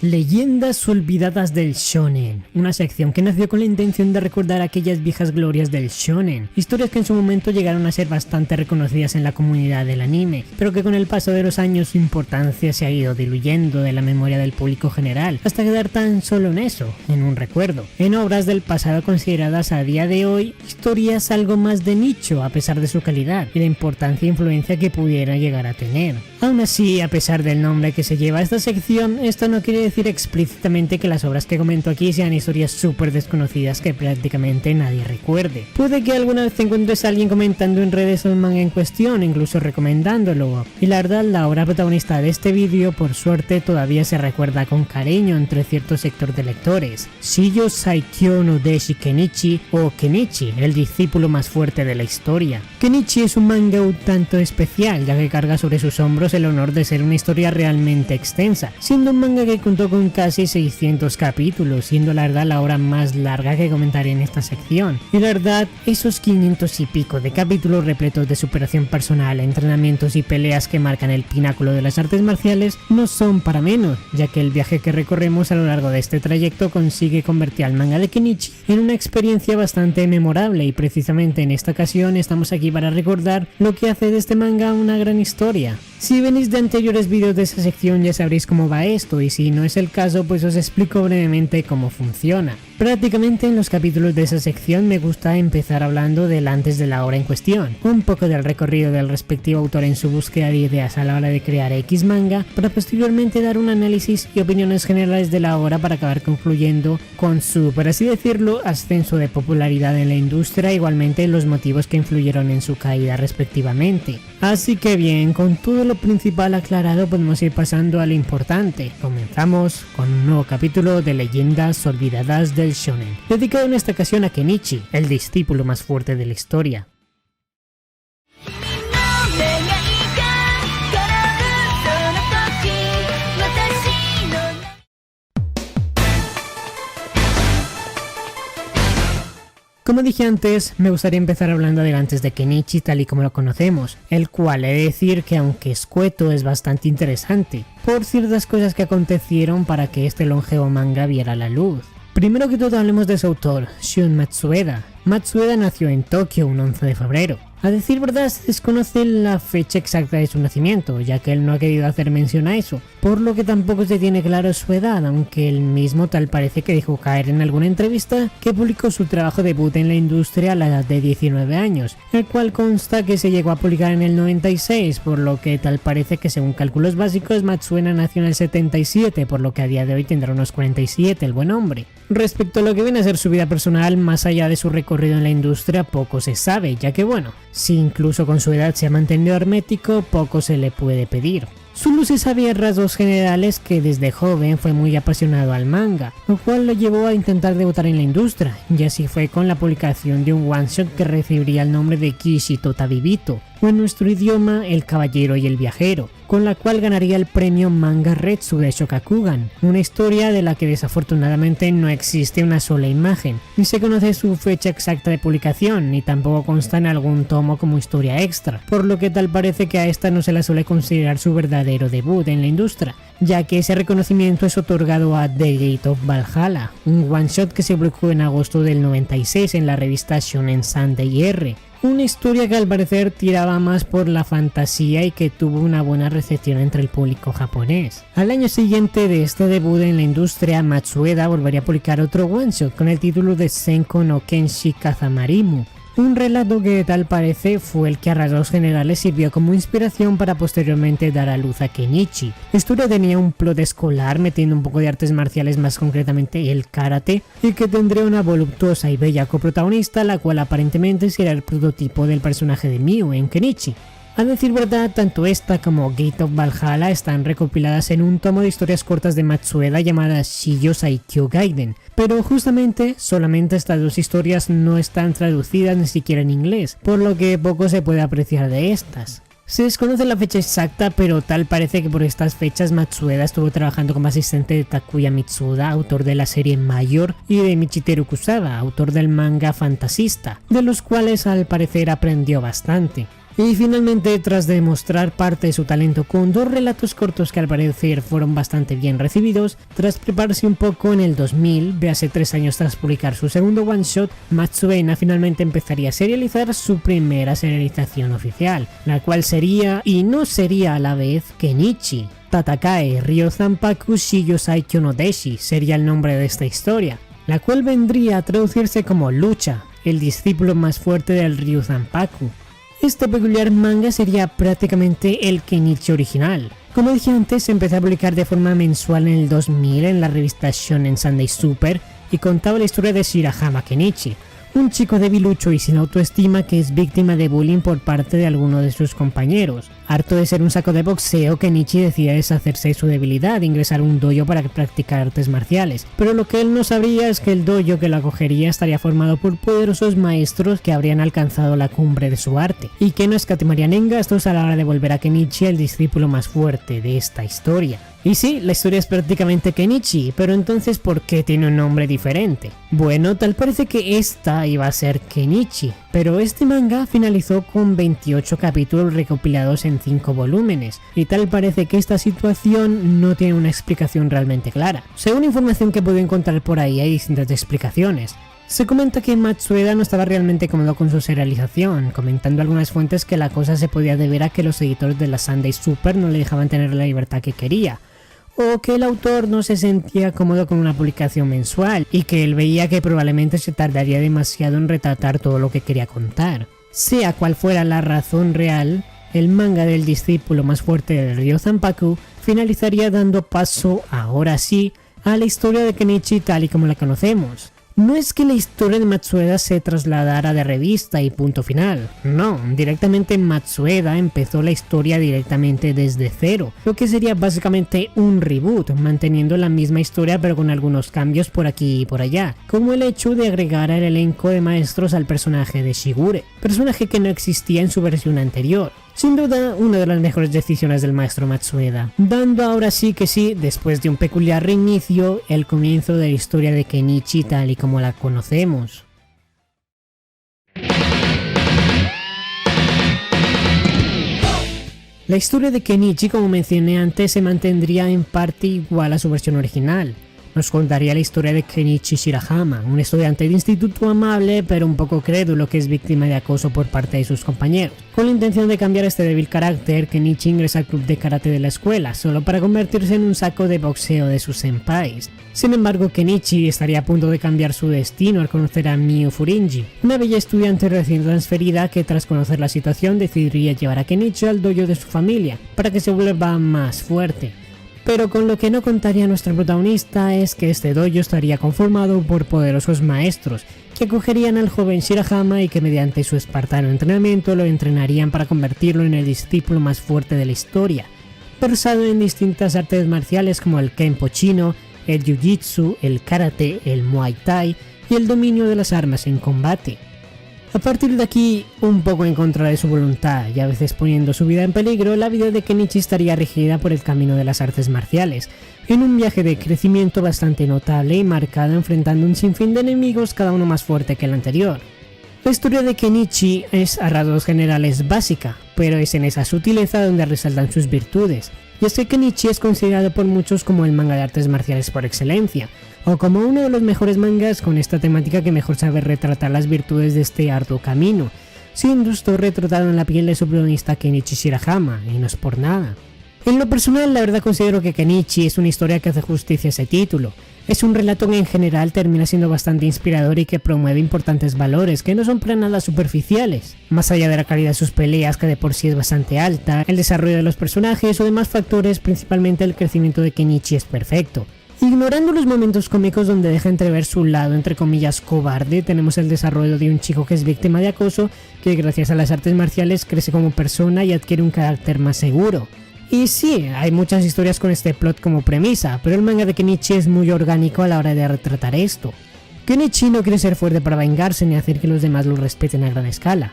Leyendas olvidadas del shonen, una sección que nació con la intención de recordar aquellas viejas glorias del shonen, historias que en su momento llegaron a ser bastante reconocidas en la comunidad del anime, pero que con el paso de los años su importancia se ha ido diluyendo de la memoria del público general, hasta quedar tan solo en eso, en un recuerdo, en obras del pasado consideradas a día de hoy historias algo más de nicho a pesar de su calidad y la importancia e influencia que pudiera llegar a tener. Aún así, a pesar del nombre que se lleva a esta sección, esto no quiere decir explícitamente que las obras que comento aquí sean historias súper desconocidas que prácticamente nadie recuerde. Puede que alguna vez te encuentres a alguien comentando en redes el manga en cuestión, incluso recomendándolo, y la verdad la obra protagonista de este vídeo por suerte todavía se recuerda con cariño entre cierto sector de lectores. Shijo Saikyo no Deshi Kenichi, o Kenichi, el discípulo más fuerte de la historia. Kenichi es un manga un tanto especial, ya que carga sobre sus hombros el honor de ser una historia realmente extensa, siendo un manga que contó con casi 600 capítulos, siendo la verdad la obra más larga que comentaré en esta sección. Y la verdad, esos 500 y pico de capítulos repletos de superación personal, entrenamientos y peleas que marcan el pináculo de las artes marciales no son para menos, ya que el viaje que recorremos a lo largo de este trayecto consigue convertir al manga de Kenichi en una experiencia bastante memorable, y precisamente en esta ocasión estamos aquí para recordar lo que hace de este manga una gran historia. Si venís de anteriores vídeos de esta sección ya sabréis cómo va esto, y si no es el caso pues os explico brevemente cómo funciona. Prácticamente en los capítulos de esa sección me gusta empezar hablando del antes de la obra en cuestión, un poco del recorrido del respectivo autor en su búsqueda de ideas a la hora de crear X manga, para posteriormente dar un análisis y opiniones generales de la obra para acabar concluyendo con su, por así decirlo, ascenso de popularidad en la industria, igualmente los motivos que influyeron en su caída respectivamente. Así que bien, con todo lo principal aclarado podemos ir pasando a lo importante. Comenzamos con un nuevo capítulo de Leyendas olvidadas del shonen, dedicado en esta ocasión a Kenichi, el discípulo más fuerte de la historia. Como dije antes, me gustaría empezar hablando del antes de Kenichi tal y como lo conocemos, el cual he de decir que aunque escueto es bastante interesante, por ciertas cosas que acontecieron para que este longevo manga viera la luz. Primero que todo hablemos de su autor, Shun Matsueda. Matsueda nació en Tokio un 11 de febrero. A decir verdad se desconoce la fecha exacta de su nacimiento, ya que él no ha querido hacer mención a eso, por lo que tampoco se tiene claro su edad, aunque él mismo tal parece que dejó caer en alguna entrevista que publicó su trabajo debut en la industria a la edad de 19 años, el cual consta que se llegó a publicar en el 96, por lo que tal parece que según cálculos básicos Matsueda nació en el 77, por lo que a día de hoy tendrá unos 47 el buen hombre. Respecto a lo que viene a ser su vida personal, más allá de su recorrido en la industria, poco se sabe, ya que bueno, si incluso con su edad se ha mantenido hermético, poco se le puede pedir. Solo se sabía rasgos generales que desde joven fue muy apasionado al manga, lo cual lo llevó a intentar debutar en la industria, y así fue con la publicación de un one shot que recibiría el nombre de Kishito Tabibito, o en nuestro idioma El Caballero y el Viajero, con la cual ganaría el premio Manga Retsu de Shogakukan, una historia de la que desafortunadamente no existe una sola imagen, ni se conoce su fecha exacta de publicación, ni tampoco consta en algún tomo como historia extra, por lo que tal parece que a esta no se la suele considerar su verdadero debut en la industria, ya que ese reconocimiento es otorgado a The Gate of Valhalla, un one shot que se publicó en agosto del 96 en la revista Shonen Sunday R. Una historia que al parecer tiraba más por la fantasía y que tuvo una buena recepción entre el público japonés. Al año siguiente de este debut en la industria, Matsueda volvería a publicar otro one shot con el título de Senko no Kenshi Kazamarimu, un relato que tal parece fue el que a rasgos generales sirvió como inspiración para posteriormente dar a luz a Kenichi. La historia tenía un plot escolar metiendo un poco de artes marciales, más concretamente el karate, y que tendría una voluptuosa y bella coprotagonista, la cual aparentemente será el prototipo del personaje de Miu en Kenichi. A decir verdad, tanto esta como Gate of Valhalla están recopiladas en un tomo de historias cortas de Matsueda llamadas Shijo Saikyo Gaiden, pero justamente solamente estas dos historias no están traducidas ni siquiera en inglés, por lo que poco se puede apreciar de estas. Se desconoce la fecha exacta, pero tal parece que por estas fechas Matsueda estuvo trabajando como asistente de Takuya Mitsuda, autor de la serie Mayor, y de Michiteru Kusada, autor del manga Fantasista, de los cuales al parecer aprendió bastante. Y finalmente, tras demostrar parte de su talento con 2 relatos cortos que al parecer fueron bastante bien recibidos, tras prepararse un poco en el 2000, véase 3 años tras publicar su segundo one shot, Matsuena finalmente empezaría a serializar su primera serialización oficial, la cual sería, y no sería a la vez, Kenichi. Tatakae Ryozanpaku Shiyosai no Deshi sería el nombre de esta historia, la cual vendría a traducirse como lucha, el discípulo más fuerte del Ryuzanpaku. Este peculiar manga sería prácticamente el Kenichi original. Como dije antes, se empezó a publicar de forma mensual en el 2000 en la revista Shonen Sunday Super y contaba la historia de Shirahama Kenichi, un chico debilucho y sin autoestima que es víctima de bullying por parte de alguno de sus compañeros. Harto de ser un saco de boxeo, Kenichi decide deshacerse de su debilidad e ingresar a un dojo para practicar artes marciales, pero lo que él no sabría es que el dojo que lo acogería estaría formado por poderosos maestros que habrían alcanzado la cumbre de su arte, y que no escatimarían en gastos a la hora de volver a Kenichi el discípulo más fuerte de esta historia. Y sí, la historia es prácticamente Kenichi, pero entonces ¿por qué tiene un nombre diferente? Bueno, tal parece que esta iba a ser Kenichi, pero este manga finalizó con 28 capítulos recopilados en 5 volúmenes, y tal parece que esta situación no tiene una explicación realmente clara. Según información que puedo encontrar por ahí hay distintas explicaciones. Se comenta que Matsueda no estaba realmente cómodo con su serialización, comentando algunas fuentes que la cosa se podía deber a que los editores de la Sunday Super no le dejaban tener la libertad que quería, o que el autor no se sentía cómodo con una publicación mensual y que él veía que probablemente se tardaría demasiado en retratar todo lo que quería contar. Sea cual fuera la razón real, el manga del discípulo más fuerte del Ryozanpaku finalizaría dando paso, ahora sí, a la historia de Kenichi tal y como la conocemos. No es que la historia de Matsueda se trasladara de revista y punto final, no, directamente Matsueda empezó la historia directamente desde cero, lo que sería básicamente un reboot, manteniendo la misma historia pero con algunos cambios por aquí y por allá, como el hecho de agregar al elenco de maestros al personaje de Shigure, personaje que no existía en su versión anterior. Sin duda, una de las mejores decisiones del maestro Matsueda, dando ahora sí que sí, después de un peculiar reinicio, el comienzo de la historia de Kenichi tal y como la conocemos. La historia de Kenichi, como mencioné antes, se mantendría en parte igual a su versión original. Nos contaría la historia de Kenichi Shirahama, un estudiante de instituto amable pero un poco crédulo que es víctima de acoso por parte de sus compañeros. Con la intención de cambiar este débil carácter, Kenichi ingresa al club de karate de la escuela, solo para convertirse en un saco de boxeo de sus senpais. Sin embargo, Kenichi estaría a punto de cambiar su destino al conocer a Miu Furinji, una bella estudiante recién transferida que tras conocer la situación decidiría llevar a Kenichi al dojo de su familia, para que se vuelva más fuerte. Pero con lo que no contaría nuestra protagonista es que este dojo estaría conformado por poderosos maestros que acogerían al joven Shirahama y que mediante su espartano entrenamiento lo entrenarían para convertirlo en el discípulo más fuerte de la historia, versado en distintas artes marciales como el Kenpo chino, el Jiu-Jitsu, el Karate, el Muay Thai y el dominio de las armas en combate. A partir de aquí, un poco en contra de su voluntad y a veces poniendo su vida en peligro, la vida de Kenichi estaría regida por el camino de las artes marciales, en un viaje de crecimiento bastante notable y marcado enfrentando un sinfín de enemigos, cada uno más fuerte que el anterior. La historia de Kenichi es a rasgos generales básica, pero es en esa sutileza donde resaltan sus virtudes, y es que Kenichi es considerado por muchos como el manga de artes marciales por excelencia, o como uno de los mejores mangas con esta temática que mejor sabe retratar las virtudes de este arduo camino, siendo esto retratado en la piel de su protagonista Kenichi Shirahama, y no es por nada. En lo personal, la verdad considero que Kenichi es una historia que hace justicia a ese título. Es un relato que en general termina siendo bastante inspirador y que promueve importantes valores que no son para nada superficiales. Más allá de la calidad de sus peleas, que de por sí es bastante alta, el desarrollo de los personajes o demás factores, principalmente el crecimiento de Kenichi es perfecto. Ignorando los momentos cómicos donde deja entrever su lado entre comillas cobarde, tenemos el desarrollo de un chico que es víctima de acoso, que gracias a las artes marciales crece como persona y adquiere un carácter más seguro. Y sí, hay muchas historias con este plot como premisa, pero el manga de Kenichi es muy orgánico a la hora de retratar esto. Kenichi no quiere ser fuerte para vengarse ni hacer que los demás lo respeten a gran escala.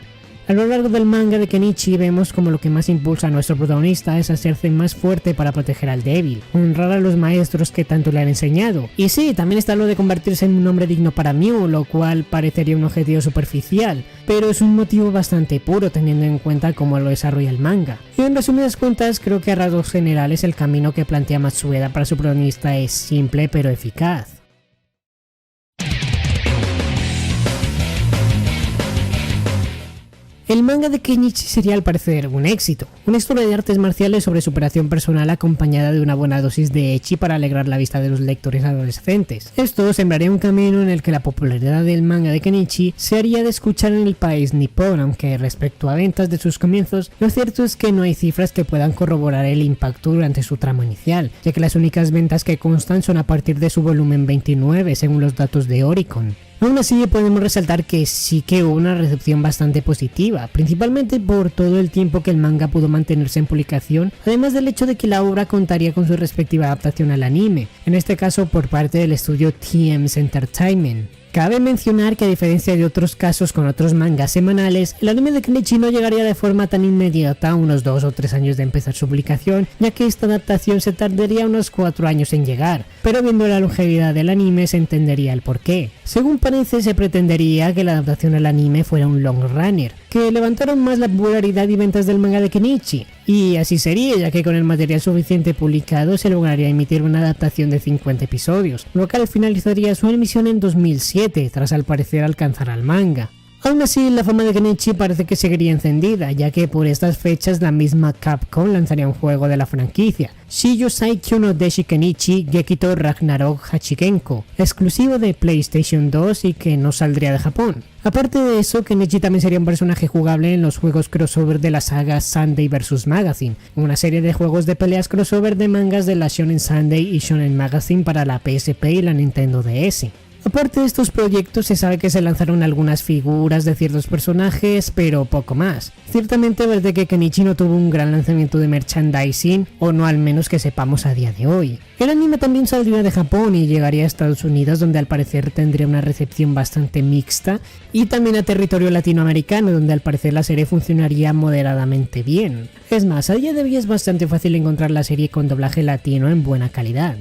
A lo largo del manga de Kenichi vemos como lo que más impulsa a nuestro protagonista es hacerse más fuerte para proteger al débil, honrar a los maestros que tanto le han enseñado. Y sí, también está lo de convertirse en un hombre digno para Mew, lo cual parecería un objetivo superficial, pero es un motivo bastante puro teniendo en cuenta cómo lo desarrolla el manga. Y en resumidas cuentas, creo que a rasgos generales el camino que plantea Matsueda para su protagonista es simple pero eficaz. El manga de Kenichi sería al parecer un éxito, una historia de artes marciales sobre superación personal acompañada de una buena dosis de ecchi para alegrar la vista de los lectores adolescentes. Esto sembraría un camino en el que la popularidad del manga de Kenichi se haría de escuchar en el país nipón, aunque respecto a ventas de sus comienzos, lo cierto es que no hay cifras que puedan corroborar el impacto durante su tramo inicial, ya que las únicas ventas que constan son a partir de su volumen 29 según los datos de Oricon. Aún así podemos resaltar que sí que hubo una recepción bastante positiva, principalmente por todo el tiempo que el manga pudo mantenerse en publicación, además del hecho de que la obra contaría con su respectiva adaptación al anime, en este caso por parte del estudio TM's Entertainment. Cabe mencionar que a diferencia de otros casos con otros mangas semanales, el anime de Kenichi no llegaría de forma tan inmediata a unos 2 o 3 años de empezar su publicación, ya que esta adaptación se tardaría unos 4 años en llegar, pero viendo la longevidad del anime se entendería el porqué. Según parece, se pretendería que la adaptación al anime fuera un long runner, que levantaron más la popularidad y ventas del manga de Kenichi, y así sería, ya que con el material suficiente publicado se lograría emitir una adaptación de 50 episodios, lo cual finalizaría su emisión en 2007, tras al parecer alcanzar al manga. Aún así, la fama de Kenichi parece que seguiría encendida, ya que por estas fechas la misma Capcom lanzaría un juego de la franquicia, Shijo Saikyo no Deshi Kenichi Gekito Ragnarok Hachigenko, exclusivo de PlayStation 2 y que no saldría de Japón. Aparte de eso, Kenichi también sería un personaje jugable en los juegos crossover de la saga Sunday vs Magazine, una serie de juegos de peleas crossover de mangas de la Shonen Sunday y Shonen Magazine para la PSP y la Nintendo DS. Aparte de estos proyectos, se sabe que se lanzaron algunas figuras de ciertos personajes, pero poco más. Ciertamente es de que Kenichi no tuvo un gran lanzamiento de merchandising, o no al menos que sepamos a día de hoy. El anime también saldría de Japón y llegaría a Estados Unidos, donde al parecer tendría una recepción bastante mixta, y también a territorio latinoamericano, donde al parecer la serie funcionaría moderadamente bien. Es más, a día de hoy es bastante fácil encontrar la serie con doblaje latino en buena calidad.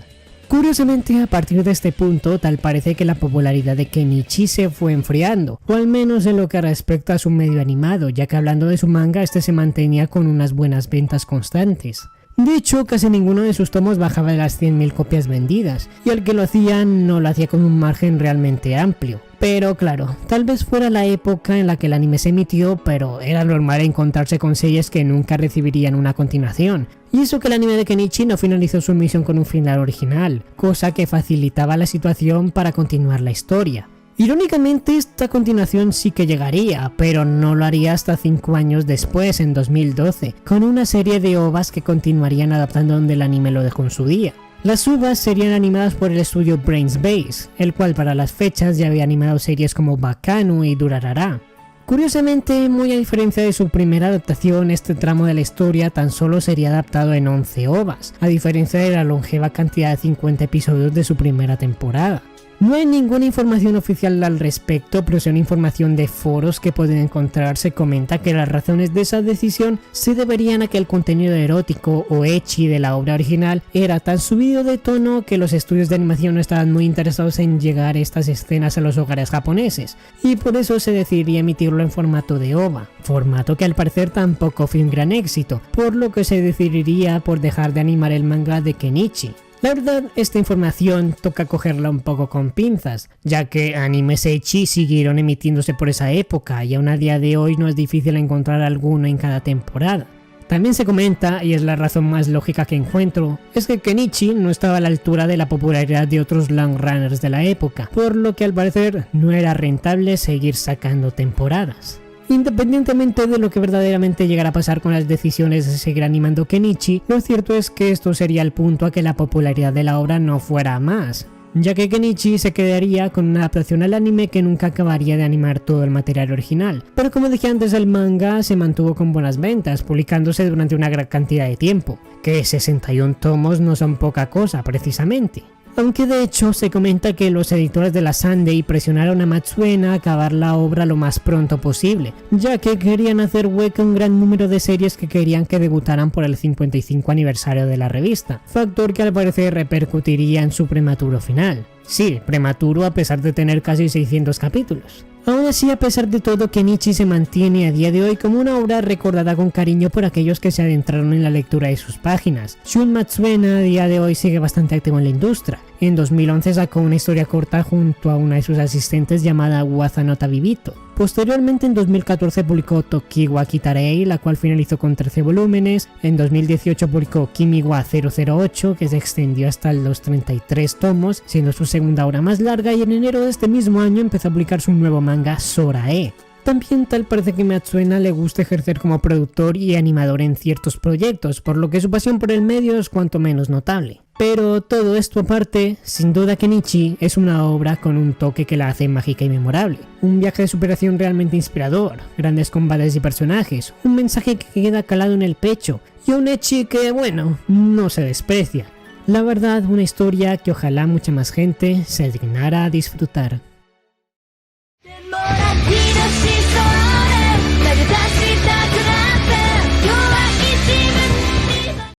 Curiosamente, a partir de este punto, tal parece que la popularidad de Kenichi se fue enfriando, o al menos en lo que respecta a su medio animado, ya que hablando de su manga, este se mantenía con unas buenas ventas constantes. De hecho, casi ninguno de sus tomos bajaba de las 100.000 copias vendidas, y el que lo hacía no lo hacía con un margen realmente amplio. Pero claro, tal vez fuera la época en la que el anime se emitió, pero era normal encontrarse con series que nunca recibirían una continuación. Y eso que el anime de Kenichi no finalizó su emisión con un final original, cosa que facilitaba la situación para continuar la historia. Irónicamente, esta continuación sí que llegaría, pero no lo haría hasta 5 años después, en 2012, con una serie de OVAs que continuarían adaptando donde el anime lo dejó en su día. Las OVAs serían animadas por el estudio Brains Base, el cual para las fechas ya había animado series como Bakano y Durarara. Curiosamente, muy a diferencia de su primera adaptación, este tramo de la historia tan solo sería adaptado en 11 OVAs, a diferencia de la longeva cantidad de 50 episodios de su primera temporada. No hay ninguna información oficial al respecto, pero si una información de foros que pueden encontrar se comenta que las razones de esa decisión se deberían a que el contenido erótico o ecchi de la obra original era tan subido de tono que los estudios de animación no estaban muy interesados en llegar estas escenas a los hogares japoneses, y por eso se decidiría emitirlo en formato de OVA, formato que al parecer tampoco fue un gran éxito, por lo que se decidiría por dejar de animar el manga de Kenichi. La verdad, esta información toca cogerla un poco con pinzas, ya que animes ecchi siguieron emitiéndose por esa época y aún a día de hoy no es difícil encontrar alguno en cada temporada. También se comenta, y es la razón más lógica que encuentro, es que Kenichi no estaba a la altura de la popularidad de otros long runners de la época, por lo que al parecer no era rentable seguir sacando temporadas. Independientemente de lo que verdaderamente llegara a pasar con las decisiones de seguir animando Kenichi, lo cierto es que esto sería el punto a que la popularidad de la obra no fuera a más, ya que Kenichi se quedaría con una adaptación al anime que nunca acabaría de animar todo el material original. Pero como dije antes, el manga se mantuvo con buenas ventas, publicándose durante una gran cantidad de tiempo, que 61 tomos no son poca cosa precisamente. aunque de hecho se comenta que los editores de la Sunday presionaron a Matsuena a acabar la obra lo más pronto posible, ya que querían hacer hueco a un gran número de series que querían que debutaran por el 55 aniversario de la revista, factor que al parecer repercutiría en su prematuro final. Sí, prematuro a pesar de tener casi 600 capítulos. Aún así, a pesar de todo, Kenichi se mantiene a día de hoy como una obra recordada con cariño por aquellos que se adentraron en la lectura de sus páginas. Shun Matsuena a día de hoy sigue bastante activo en la industria. En 2011 sacó una historia corta junto a una de sus asistentes llamada Waza no Tabibito. Posteriormente, en 2014 publicó Tokiwa Kitarei, la cual finalizó con 13 volúmenes. En 2018 publicó Kimiwa 008, que se extendió hasta los 33 tomos, siendo su segunda obra más larga, y en enero de este mismo año empezó a publicar su nuevo manga Sorae. También tal parece que Matsuena le gusta ejercer como productor y animador en ciertos proyectos, por lo que su pasión por el medio es cuanto menos notable. Pero todo esto aparte, sin duda Kenichi es una obra con un toque que la hace mágica y memorable. Un viaje de superación realmente inspirador, grandes combates y personajes, un mensaje que queda calado en el pecho y un ecchi que, bueno, no se desprecia. La verdad, una historia que ojalá mucha más gente se dignara a disfrutar.